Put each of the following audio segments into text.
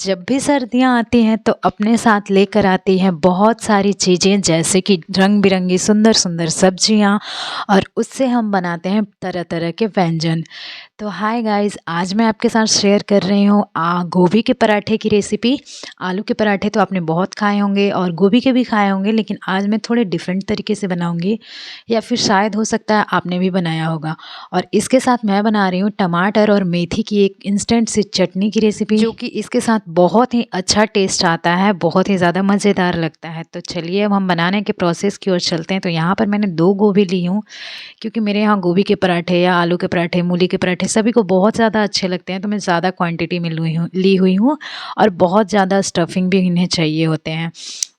जब भी सर्दियाँ आती हैं तो अपने साथ लेकर आती हैं बहुत सारी चीज़ें, जैसे कि रंग बिरंगी सुंदर सुंदर सब्जियाँ, और उससे हम बनाते हैं तरह तरह के व्यंजन। तो हाय गाइस, आज मैं आपके साथ शेयर कर रही हूँ गोभी के पराठे की रेसिपी। आलू के पराठे तो आपने बहुत खाए होंगे और गोभी के भी खाए होंगे, लेकिन आज मैं थोड़े डिफरेंट तरीके से बनाऊंगी, या फिर शायद हो सकता है आपने भी बनाया होगा। और इसके साथ मैं बना रही हूँ टमाटर और मेथी की एक इंस्टेंट सी चटनी की रेसिपी, जो कि इसके साथ बहुत ही अच्छा टेस्ट आता है, बहुत ही ज़्यादा मज़ेदार लगता है। तो चलिए अब हम बनाने के प्रोसेस की ओर चलते हैं। तो यहाँ पर मैंने 2 गोभी ली हूँ, क्योंकि मेरे यहाँ गोभी के पराठे या आलू के पराठे, मूली के पराठे सभी को बहुत ज़्यादा अच्छे लगते हैं, तो मैं ज़्यादा क्वांटिटी में ली हुई हूँ, और बहुत ज़्यादा स्टफिंग भी इन्हें चाहिए होते हैं।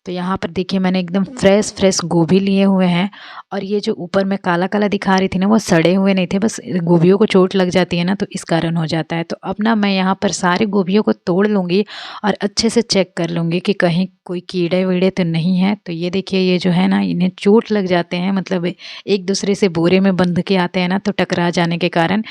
तो यहाँ पर देखिए मैंने एकदम फ्रेश गोभी लिए हुए हैं, और ये जो ऊपर मैं काला काला दिखा रही थी ना, वो सड़े हुए नहीं थे, बस गोभियों को चोट लग जाती है ना, तो इस कारण हो जाता है। तो अब ना मैं यहाँ पर सारे गोभियों को तोड़ लूँगी और अच्छे से चेक कर लूँगी कि कहीं कोई कीड़े वीड़े तो नहीं है। तो ये देखिए, ये जो है ना, इन्हें चोट लग जाते हैं, मतलब एक दूसरे से बोरे में बंध के आते हैं ना, तो टकरा जाने के कारण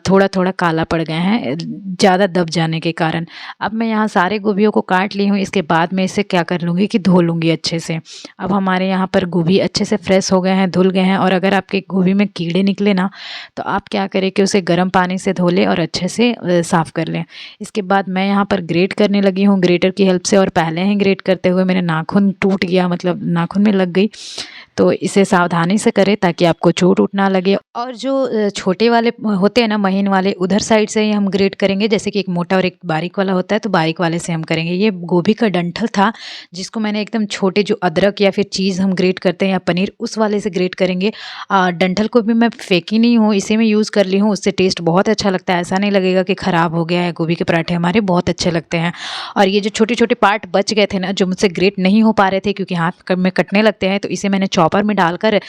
थोड़ा थोड़ा काला पड़ गए हैं, ज़्यादा दब जाने के कारण। अब मैं यहाँ सारे गोभियों को काट ली हूँ। इसके बाद मैं इसे क्या कर लूँगी कि धो लूँगी अच्छे से। अब हमारे यहाँ पर गोभी अच्छे से फ्रेश हो गए हैं, धुल गए हैं। और अगर आपके गोभी में कीड़े निकले ना, तो आप क्या करें कि उसे गर्म पानी से धो लें और अच्छे से साफ़ कर लें। इसके बाद मैं यहाँ पर ग्रेट करने लगी हूँ ग्रेटर की हेल्प से, और पहले ही ग्रेट करते हुए मेरे नाखून टूट गया, मतलब नाखून में लग गई। तो इसे सावधानी से करें ताकि आपको चोट उठ ना लगे। और जो छोटे वाले होते हैं ना, महीन वाले, उधर साइड से ही हम ग्रेट करेंगे। जैसे कि एक मोटा और एक बारीक वाला होता है, तो बारीक वाले से हम करेंगे। ये गोभी का डंठल था, जिसको मैंने एकदम छोटे, जो अदरक या फिर चीज़ हम ग्रेट करते हैं या पनीर, उस वाले से ग्रेट करेंगे। डंठल को भी मैं फेंकी नहीं हूँ, इसे मैं यूज़ कर ली हूँ। उससे टेस्ट बहुत अच्छा लगता है, ऐसा नहीं लगेगा कि ख़राब हो गया है। गोभी के पराठे हमारे बहुत अच्छे लगते हैं। और ये जो छोटे छोटे पार्ट बच गए थे ना, जो मुझसे ग्रेट नहीं हो पा रहे थे क्योंकि हाथ में कटने लगते हैं, तो इसे मैंने चॉपर में डालकर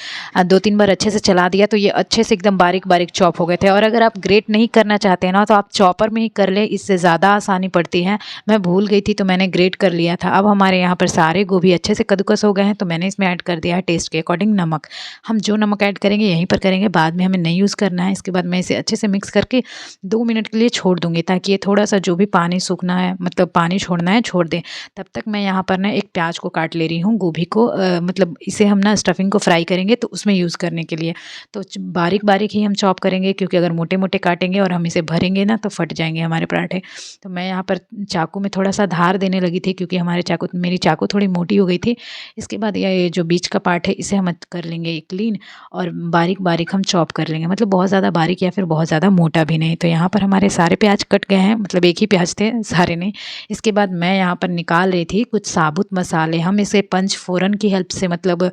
2-3 बार अच्छे से चला दिया, तो ये अच्छे से एकदम बारीक बारीक चॉप हो गए थे। और अगर आप ग्रेट नहीं करना चाहते हैं ना, तो आप चॉपर में ही कर ले, इससे ज़्यादा आसानी पड़ती है। मैं भूल गई थी, तो मैंने ग्रेट कर लिया था। अब हमारे यहाँ पर सारे गोभी अच्छे से कद्दूकस हो गए हैं, तो मैंने इसमें ऐड कर दिया है टेस्ट के अकॉर्डिंग नमक। हम जो नमक ऐड करेंगे यहीं पर करेंगे, बाद में हमें नहीं यूज़ करना है। इसके बाद मैं इसे अच्छे से मिक्स करके 2 मिनट के लिए छोड़ दूँगी, ताकि ये थोड़ा सा जो भी पानी सूखना है, मतलब पानी छोड़ना है, छोड़ दें। तब तक मैं यहाँ पर ना एक प्याज को काट ले रही हूँ। गोभी को मतलब इसे हम ना स्टफिंग को फ्राई करेंगे, तो उसमें यूज़ करने के लिए तो बारीक बारीक ही हम चॉप करेंगे, क्योंकि अगर मोटे मोटे काटेंगे और हम इसे भरेंगे ना, तो फट जाएंगे हमारे पराठे। तो मैं यहाँ पर चाकू में थोड़ा सा धार देने लगी थी, क्योंकि मेरी चाकू थोड़ी मोटी हो गई थी। इसके बाद ये जो बीच का पार्ट है, इसे हम कर लेंगे क्लीन, और बारीक बारीक हम चॉप कर लेंगे, मतलब बहुत ज़्यादा बारीक या फिर बहुत ज़्यादा मोटा भी नहीं। तो यहाँ पर हमारे सारे प्याज कट गए हैं, मतलब एक ही प्याज थे, सारे नहीं। इसके बाद मैं यहाँ पर निकाल रही थी कुछ साबुत मसाले। हम इसे पंच फोरन की हेल्प से, मतलब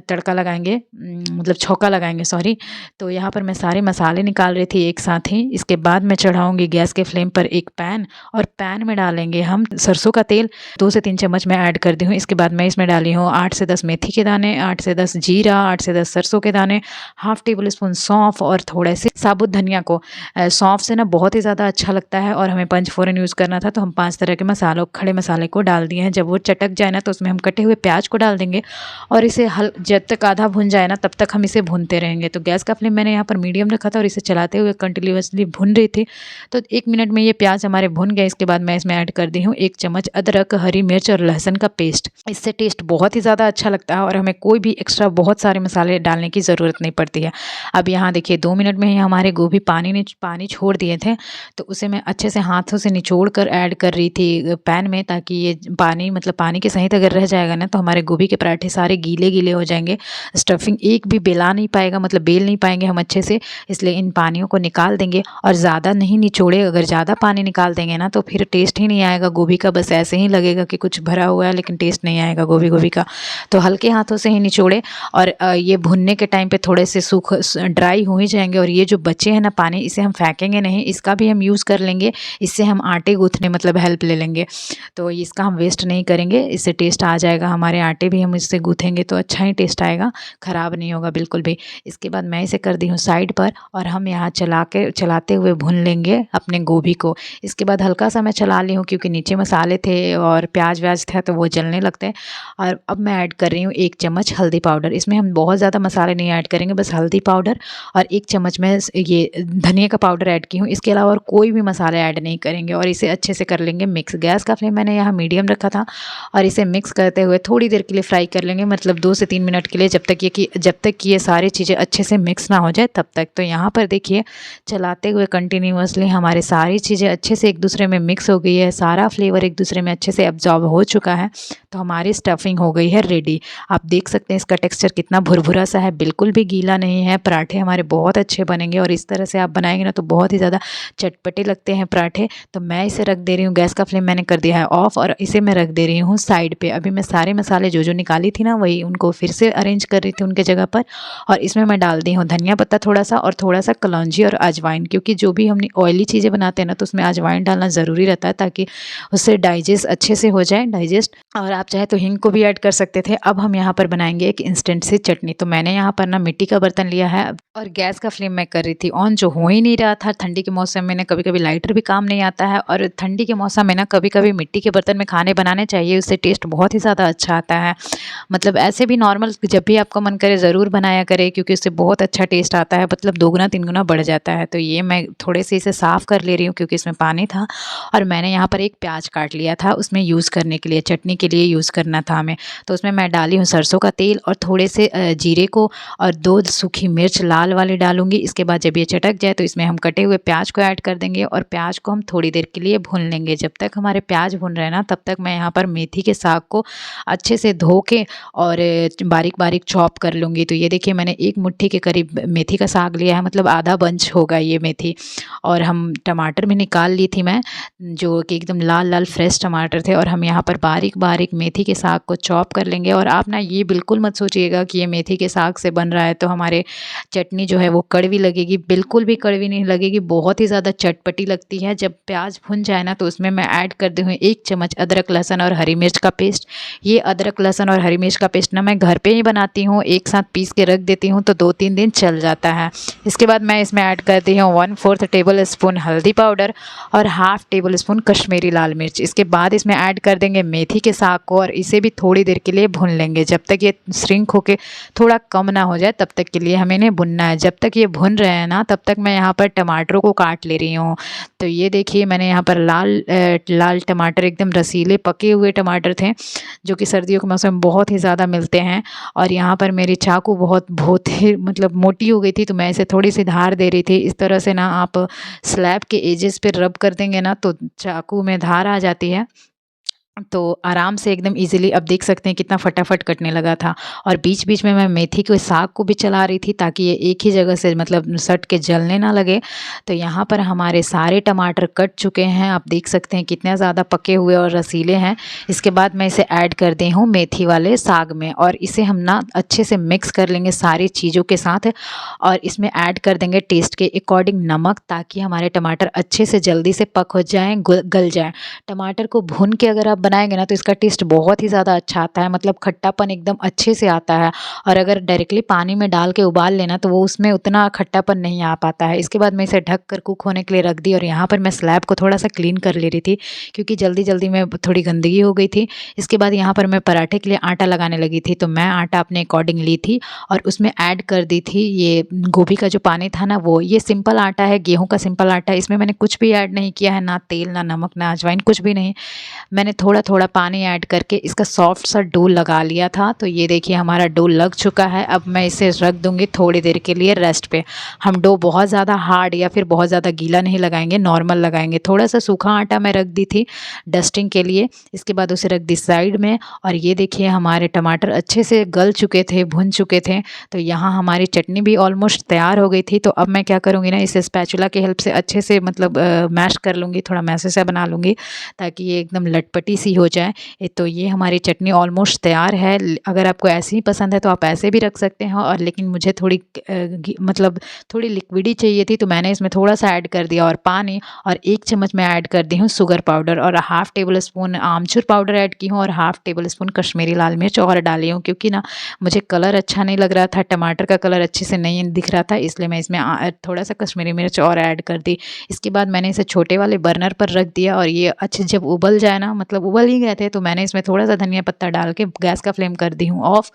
तड़का लगाएंगे, मतलब छौंका लगाएंगे, सॉरी। तो यहाँ पर मैं सारे मसाले निकाल रही थी एक साथ ही। इसके बाद मैं चढ़ाऊंगी गैस के फ्लेम पर एक पैन, और पैन में डालेंगे हम सरसों का तेल। 2 से 3 चम्मच मैं ऐड कर दी हूँ। इसके बाद मैं इसमें डाली हूँ 8 से 10 मेथी के दाने, 8 से 10 जीरा, 8 से 10 सरसों के दाने, हाफ टेबल स्पून सौंफ, और थोड़े से साबुत धनिया को। सौंफ से ना बहुत ही ज़्यादा अच्छा लगता है, और हमें पंच फोरन यूज़ करना था, तो हम 5 तरह के मसालों, खड़े मसाले को डाल दिए हैं। जब वो चटक जाए ना, तो उसमें हम कटे हुए प्याज को डाल देंगे, और इसे जब तक आधा भुन जाए ना, तब तक हम इसे भूनते रहेंगे। तो गैस का फ्लेम मैंने यहाँ पर मीडियम रखा था, और इसे चलाते हुए कंटिन्यूअसली भून रही थी। तो 1 मिनट में ये प्याज हमारे भुन गए। इसके बाद मैं इसमें ऐड कर दी हूँ 1 चम्मच अदरक, हरी मिर्च और लहसुन का पेस्ट। इससे टेस्ट बहुत ही ज़्यादा अच्छा लगता है, और हमें कोई भी एक्स्ट्रा बहुत सारे मसाले डालने की ज़रूरत नहीं पड़ती है। अब यहाँ देखिए 2 मिनट में ही हमारे गोभी पानी छोड़ दिए थे, तो उसे मैं अच्छे से हाथों से निचोड़ कर ऐड कर रही थी पैन में, ताकि ये पानी, मतलब पानी के सहित अगर रह जाएगा ना, तो हमारे गोभी के पराठे सारे गीले गीले हो जाएंगे। स्टफिंग एक भी बेला नहीं पाएगा, मतलब बेल नहीं पाएंगे हम अच्छे से। इसलिए इन पानियों को निकाल देंगे, और ज़्यादा नहीं निचोड़े। अगर ज़्यादा पानी निकाल देंगे ना, तो फिर टेस्ट ही नहीं आएगा गोभी का, बस ऐसे ही लगेगा कि कुछ भरा हुआ है, लेकिन टेस्ट नहीं आएगा गोभी का। तो हल्के हाथों से ही निचोड़े, और ये भुनने के टाइम पे थोड़े से ड्राई हो ही जाएंगे। और ये जो बचे हैं ना पानी, इसे हम फेंकेंगे नहीं, इसका भी हम यूज़ कर लेंगे। इससे हम आटे गूँथने, मतलब हेल्प ले लेंगे। तो इसका हम वेस्ट नहीं करेंगे, इससे टेस्ट आ जाएगा हमारे आटे भी, हम इससे गूँथेंगे तो अच्छा ही ही टेस्ट आएगा, ख़राब नहीं होगा बिल्कुल भी। इसके बाद मैं इसे कर दी हूँ साइड पर और हम यहाँ चलाते हुए भून लेंगे अपने गोभी को। इसके बाद हल्का सा मैं चला ली हूँ क्योंकि नीचे मसाले थे और प्याज व्याज था तो वो जलने लगते हैं। और अब मैं ऐड कर रही हूँ 1 चम्मच हल्दी पाउडर। इसमें हम बहुत ज़्यादा मसाले नहीं ऐड करेंगे, बस हल्दी पाउडर और 1 चम्मच मैं ये धनिया का पाउडर ऐड की हूँ। इसके अलावा और कोई भी मसाले ऐड नहीं करेंगे और इसे अच्छे से कर लेंगे मिक्स। गैस का फ्लेम मैंने यहाँ मीडियम रखा था और इसे मिक्स करते हुए थोड़ी देर के लिए फ्राई कर लेंगे, मतलब 2 से 3 मिनट के लिए, जब तक कि ये सारी चीज़ें अच्छे से मिक्स ना हो जाए तब तक। तो यहाँ पर देखिए चलाते हुए कंटिन्यूअसली हमारे सारी चीज़ें अच्छे से एक दूसरे में मिक्स हो गई है, सारा फ्लेवर एक दूसरे में अच्छे से एब्जॉर्ब हो चुका है। तो हमारी स्टफिंग हो गई है रेडी। आप देख सकते हैं इसका टेक्सचर कितना भुरभुरा सा है, बिल्कुल भी गीला नहीं है। पराठे हमारे बहुत अच्छे बनेंगे और इस तरह से आप बनाएंगे ना तो बहुत ही ज़्यादा चटपटे लगते हैं पराठे। तो मैं इसे रख दे रही हूँ, गैस का फ्लेम मैंने कर दिया है ऑफ और इसे मैं रख दे रही हूँ साइड पे। अभी मैं सारे मसाले जो निकाली थी ना वही उनको फिर से अरेंज कर रही थी उनके जगह पर। और इसमें मैं डाल दी हूँ धनिया पत्ता थोड़ा सा और थोड़ा सा कलौंजी और अजवाइन, क्योंकि जो भी हमने ऑयली चीज़ें बनाते हैं ना तो उसमें अजवाइन डालना ज़रूरी रहता है ताकि उससे डाइजेस्ट अच्छे से हो जाए डाइजेस्ट। और आप चाहे तो हींग को भी ऐड कर सकते थे। अब हम यहाँ पर बनाएंगे एक इंस्टेंट सी चटनी। तो मैंने यहाँ पर ना मिट्टी का बर्तन लिया है और गैस का फ्लेम मैं कर रही थी ऑन, जो हो ही नहीं रहा था। ठंडी के मौसम में ना कभी कभी लाइटर भी काम नहीं आता है और ठंडी के मौसम में ना कभी कभी मिट्टी के बर्तन में खाने बनाने चाहिए, उससे टेस्ट बहुत ही ज़्यादा अच्छा आता है। मतलब ऐसे भी नॉर्मल जब भी आपका मन करे ज़रूर बनाया करे, क्योंकि उससे बहुत अच्छा टेस्ट आता है, मतलब 2 गुना 3 गुना बढ़ जाता है। तो ये मैं थोड़े से इसे साफ़ कर ले रही हूँ क्योंकि इसमें पानी था। और मैंने यहाँ पर एक प्याज काट लिया था उसमें यूज़ करने के लिए, चटनी के लिए यूज़ करना था हमें। तो उसमें मैं डाली हूँ सरसों का तेल और थोड़े से जीरे को और 2 सूखी मिर्च लाल वाली डालूंगी। इसके बाद जब ये चटक जाए तो इसमें हम कटे हुए प्याज को ऐड कर देंगे और प्याज को हम थोड़ी देर के लिए भून लेंगे। जब तक हमारे प्याज भून रहे हैं ना तब तक मैं यहाँ पर मेथी के साग को अच्छे से धो के और बारीक बारीक चॉप कर लूँगी। तो ये देखिए मैंने 1 मुट्ठी के करीब मेथी का साग लिया है, मतलब आधा बंच होगा ये मेथी। और हम टमाटर भी निकाल ली थी मैं, जो कि एकदम लाल लाल फ्रेश टमाटर थे। और हम यहाँ पर बारीक बारीक मेथी के साग को चॉप कर लेंगे। और आप ना ये बिल्कुल मत सोचिएगा कि ये मेथी के साग से बन रहा है तो हमारे चटनी जो है वो कड़वी लगेगी, बिल्कुल भी कड़वी नहीं लगेगी, बहुत ही ज़्यादा चटपटी लगती है। जब प्याज भुन जाए ना तो उसमें मैं ऐड कर दी हूँ 1 चम्मच अदरक लहसुन और हरी मिर्च का पेस्ट। ये अदरक लहसुन और हरी मिर्च का पेस्ट ना मैं घर पे ही बनाती हूँ, एक साथ पीस के रख देती हूँ तो 2-3 दिन चल जाता है। इसके बाद मैं इसमें ऐड करती हूँ 1/4 टेबल स्पून हल्दी पाउडर और हाफ टेबल स्पून कश्मीरी लाल मिर्च। इसके बाद इसमें ऐड कर देंगे मेथी के साग को और इसे भी थोड़ी देर के लिए भून लेंगे, जब तक ये श्रिंक होके थोड़ा कम ना हो जाए तब तक के लिए हमें इन्हें भुनना है। जब तक ये भुन रहे हैं ना तब तक मैं यहाँ पर टमाटरों को काट ले रही हूँ। तो ये देखिए मैंने यहाँ पर लाल टमाटर, एकदम रसीले पके हुए टमाटर थे जो कि सर्दियों के मौसम में बहुत ही ज़्यादा मिलते हैं। और यहाँ पर मेरी चाकू बहुत ही मतलब मोटी हो गई थी तो मैं इसे थोड़ी सी धार दे रही थी। इस तरह से ना आप स्लैब के एजेस पे रब कर देंगे ना तो चाकू में धार आ जाती है, तो आराम से एकदम इजीली अब देख सकते हैं कितना फटाफट कटने लगा था। और बीच बीच में मैं मेथी के साग को भी चला रही थी ताकि ये एक ही जगह से मतलब सट के जलने ना लगे। तो यहाँ पर हमारे सारे टमाटर कट चुके हैं, आप देख सकते हैं कितने ज़्यादा पके हुए और रसीले हैं। इसके बाद मैं इसे ऐड कर दी हूँ मेथी वाले साग में और इसे हम ना अच्छे से मिक्स कर लेंगे सारी चीज़ों के साथ। और इसमें ऐड कर देंगे टेस्ट के अकॉर्डिंग नमक, ताकि हमारे टमाटर अच्छे से जल्दी से पक हो जाएँ, गल जाएँ। टमाटर को भून के अगर आप बनाएंगे ना तो इसका टेस्ट बहुत ही ज़्यादा अच्छा आता है, मतलब खट्टापन एकदम अच्छे से आता है। और अगर डायरेक्टली पानी में डाल के उबाल लेना तो वो उसमें उतना खट्टापन नहीं आ पाता है। इसके बाद मैं इसे ढक कर कुक होने के लिए रख दी और यहाँ पर मैं स्लैब को थोड़ा सा क्लीन कर ले रही थी क्योंकि जल्दी जल्दी में थोड़ी गंदगी हो गई थी। इसके बाद यहाँ पर मैं पराठे के लिए आटा लगाने लगी थी, तो मैं आटा अपने अकॉर्डिंग ली थी और उसमें ऐड कर दी थी ये गोभी का जो पानी था ना वो। ये सिंपल आटा है, गेहूँ का सिंपल आटा है, इसमें मैंने कुछ भी ऐड नहीं किया है, ना तेल ना नमक ना अजवाइन, कुछ भी नहीं। मैंने थोड़ा थोड़ा पानी ऐड करके इसका सॉफ्ट सा डो लगा लिया था। तो ये देखिए हमारा डो लग चुका है। अब मैं इसे रख दूंगी थोड़ी देर के लिए रेस्ट पे। हम डो बहुत ज़्यादा हार्ड या फिर बहुत ज़्यादा गीला नहीं लगाएंगे, नॉर्मल लगाएंगे। थोड़ा सा सूखा आटा मैं रख दी थी डस्टिंग के लिए। इसके बाद उसे रख दी साइड में। और ये देखिए हमारे टमाटर अच्छे से गल चुके थे, भुन चुके थे। तो यहाँ हमारी चटनी भी ऑलमोस्ट तैयार हो गई थी। तो अब मैं क्या करूँगी ना, इसे स्पैचुला की हेल्प से अच्छे से मतलब मैश कर लूँगी, थोड़ा मैसे से बना लूँगी ताकि ये एकदम लटपटी सी हो जाए। तो ये हमारी चटनी ऑलमोस्ट तैयार है। अगर आपको ऐसे ही पसंद है तो आप ऐसे भी रख सकते हैं, और लेकिन मुझे थोड़ी मतलब थोड़ी लिक्विडी चाहिए थी, तो मैंने इसमें थोड़ा सा ऐड कर दिया और पानी, और 1 चम्मच मैं ऐड कर दी हूँ शुगर पाउडर, और हाफ़ टेबल स्पून आमचूर पाउडर ऐड की हूँ, और हाफ़ टेबल स्पून कश्मीरी लाल मिर्च और डाली हूँ, क्योंकि ना मुझे कलर अच्छा नहीं लग रहा था, टमाटर का कलर अच्छे से नहीं दिख रहा था, इसलिए मैं इसमें थोड़ा सा कश्मीरी मिर्च और ऐड कर दी। इसके बाद मैंने इसे छोटे वाले बर्नर पर रख दिया, और ये अच्छे जब उबल जाए ना, मतलब उबल ही गए थे, तो मैंने इसमें थोड़ा सा धनिया पत्ता डाल के गैस का फ्लेम कर दी हूँ ऑफ,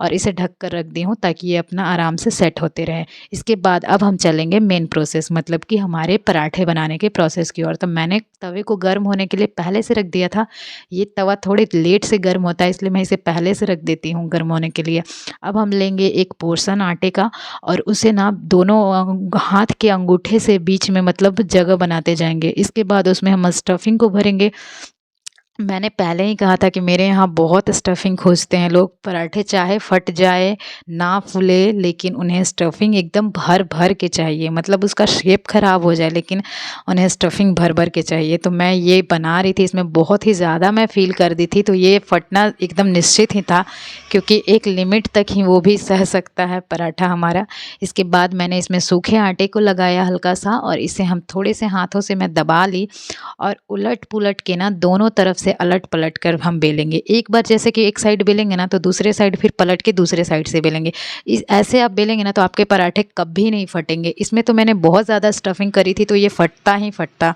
और इसे ढक कर रख दी हूँ ताकि ये अपना आराम से सेट होते रहे। इसके बाद अब हम चलेंगे मेन प्रोसेस, मतलब कि हमारे पराठे बनाने के प्रोसेस की ओर। तो मैंने तवे को गर्म होने के लिए पहले से रख दिया था। ये तवा थोड़ी लेट से गर्म होता है, इसलिए मैं इसे पहले से रख देती हूँ गर्म होने के लिए। अब हम लेंगे एक पोर्शन आटे का, और उसे ना दोनों हाथ के अंगूठे से बीच में मतलब जगह बनाते जाएंगे। इसके बाद उसमें हम स्टफिंग को भरेंगे। मैंने पहले ही कहा था कि मेरे यहाँ बहुत स्टफिंग खोजते हैं लोग, पराठे चाहे फट जाए, ना फूले, लेकिन उन्हें स्टफिंग एकदम भर भर के चाहिए, मतलब उसका शेप ख़राब हो जाए लेकिन उन्हें स्टफिंग भर भर के चाहिए। तो मैं ये बना रही थी, इसमें बहुत ही ज़्यादा मैं फ़ील कर दी थी, तो ये फटना एकदम निश्चित ही था, क्योंकि एक लिमिट तक ही वो भी सह सकता है पराठा हमारा। इसके बाद मैंने इसमें सूखे आटे को लगाया हल्का सा, और इसे हम थोड़े से हाथों से मैं दबा ली, और उलट पुलट के ना दोनों तरफ से अलट पलट कर हम बेलेंगे। एक बार जैसे कि एक साइड बेलेंगे ना, तो दूसरे साइड फिर पलट के दूसरे साइड से बेलेंगे। ऐसे आप बेलेंगे ना तो आपके पराठे कभी नहीं फटेंगे। इसमें तो मैंने बहुत ज़्यादा स्टफिंग करी थी, तो ये फटता ही फटता,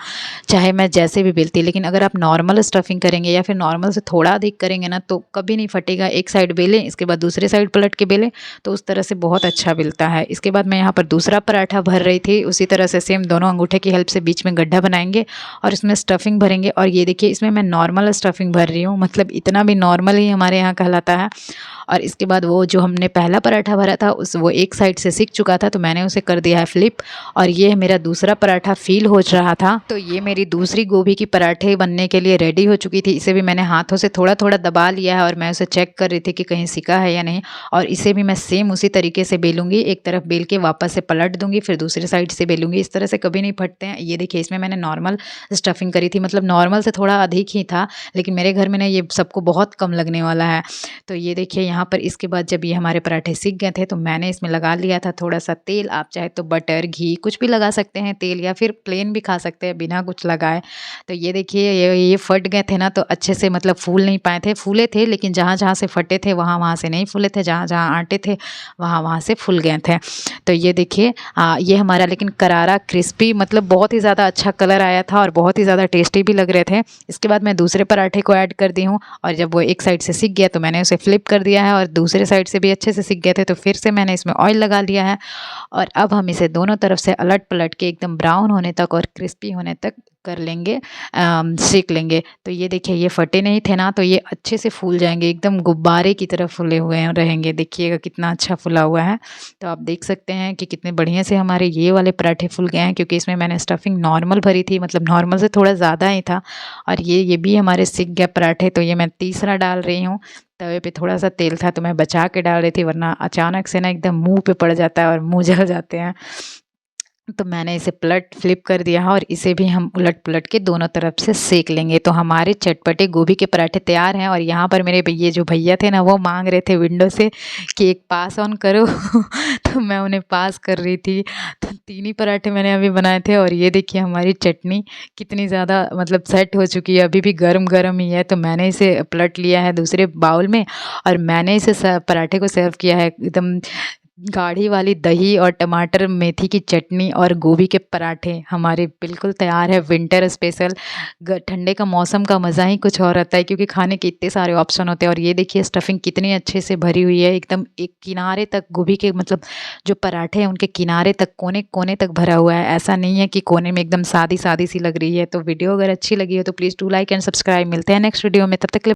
चाहे मैं जैसे भी बेलती। लेकिन अगर आप नॉर्मल स्टफिंग करेंगे या फिर नॉर्मल से थोड़ा अधिक करेंगे ना, तो कभी नहीं फटेगा। एक साइड बेलें, इसके बाद दूसरे साइड पलट के बेलें, तो उस तरह से बहुत अच्छा मिलता है। इसके बाद मैं यहाँ पर दूसरा पराठा भर रही थी, उसी तरह से सेम दोनों अंगूठे की हेल्प से बीच में गड्ढा बनाएंगे और इसमें स्टफिंग भरेंगे। और ये देखिए, इसमें मैं नॉर्मल स्टफिंग भर रही हूँ, मतलब इतना भी नॉर्मल ही हमारे यहाँ कहलाता है। और इसके बाद वो जो हमने पहला पराठा भरा था वो एक साइड से सिक चुका था, तो मैंने उसे कर दिया है फ्लिप, और ये मेरा दूसरा पराठा फील हो रहा था। तो ये मेरी दूसरी गोभी की पराठे बनने के लिए रेडी हो चुकी थी। इसे भी मैंने हाथों से थोड़ा थोड़ा दबा लिया है, और मैं उसे चेक कर रही थी कि कहीं सिका है या नहीं। और इसे भी मैं सेम उसी तरीके से बेलूंगी, एक तरफ बेल के वापस से पलट दूंगी, फिर दूसरी साइड से बेलूंगी। इस तरह से कभी नहीं फटते हैं। ये देखिए, इसमें मैंने नॉर्मल स्टफिंग करी थी, मतलब नॉर्मल से थोड़ा अधिक ही था, लेकिन मेरे घर में ना ये सबको बहुत कम लगने वाला है। तो ये देखिए यहाँ पर, इसके बाद जब ये हमारे पराठे सीख गए थे, तो मैंने इसमें लगा लिया था थोड़ा सा तेल। आप चाहे तो बटर, घी कुछ भी लगा सकते हैं, तेल, या फिर प्लेन भी खा सकते हैं बिना कुछ लगाए। तो ये देखिए, ये फट गए थे ना, तो अच्छे से मतलब फूल नहीं पाए थे। फूले थे, लेकिन जहाँ जहाँ से फटे थे वहाँ वहाँ से नहीं फूले थे, जहाँ जहाँ आटे थे वहाँ वहाँ से फूल गए थे। तो ये देखिए, ये हमारा लेकिन करारा क्रिस्पी, मतलब बहुत ही ज़्यादा अच्छा कलर आया था, और बहुत ही ज़्यादा टेस्टी भी लग रहे थे। इसके बाद मैं दूसरे पराठे को ऐड कर दी हूँ, और जब वो एक साइड से सिक गया तो मैंने उसे फ्लिप कर दिया है, और दूसरे साइड से भी अच्छे से सिक गए थे, तो फिर से मैंने इसमें ऑयल लगा लिया है। और अब हम इसे दोनों तरफ से अलट पलट के एकदम ब्राउन होने तक और क्रिस्पी होने तक कर लेंगे, सेक लेंगे। तो ये देखिए, ये फटे नहीं थे ना, तो ये अच्छे से फूल जाएंगे, एकदम गुब्बारे की तरह फूले हुए रहेंगे। देखिएगा कितना अच्छा फूला हुआ है। तो आप देख सकते हैं कि कितने बढ़िया से हमारे ये वाले पराठे फूल गए हैं, क्योंकि इसमें मैंने स्टफिंग नॉर्मल भरी थी, मतलब नॉर्मल से थोड़ा ज़्यादा ही था। और ये भी हमारे सिक गए पराठे। तो ये मैं तीसरा डाल रही हूँ। तवे पे थोड़ा सा तेल था, तो मैं बचा के डाल रही थी, वरना अचानक से ना एकदम मुंह पे पड़ जाता है और मुंह जल जाते हैं। तो मैंने इसे पलट फ्लिप कर दिया है, और इसे भी हम उलट पुलट के दोनों तरफ से सेक लेंगे। तो हमारे चटपटे गोभी के पराठे तैयार हैं। और यहाँ पर मेरे ये जो भैया थे ना, वो मांग रहे थे विंडो से कि एक पास ऑन करो तो मैं उन्हें पास कर रही थी। तो 3 ही पराठे मैंने अभी बनाए थे, और ये देखिए हमारी चटनी कितनी ज़्यादा मतलब सेट हो चुकी है, अभी भी गरम गरम ही है। तो मैंने इसे पलट लिया है दूसरे बाउल में, और मैंने इसे पराठे को सर्व किया है एकदम गाढ़ी वाली दही और टमाटर, मेथी की चटनी और गोभी के पराठे हमारे बिल्कुल तैयार है, विंटर स्पेशल। ठंडे का मौसम का मज़ा ही कुछ और रहता है, क्योंकि खाने के इतने सारे ऑप्शन होते हैं। और ये देखिए, स्टफिंग कितनी अच्छे से भरी हुई है, एकदम एक किनारे तक गोभी के, मतलब जो पराठे हैं उनके किनारे तक, कोने कोने तक भरा हुआ है। ऐसा नहीं है कि कोने में एकदम सादी सादी सी लग रही है। तो वीडियो अगर अच्छी लगी हो तो please do like and subscribe. मिलते हैं नेक्स्ट वीडियो में, तब तक के लिए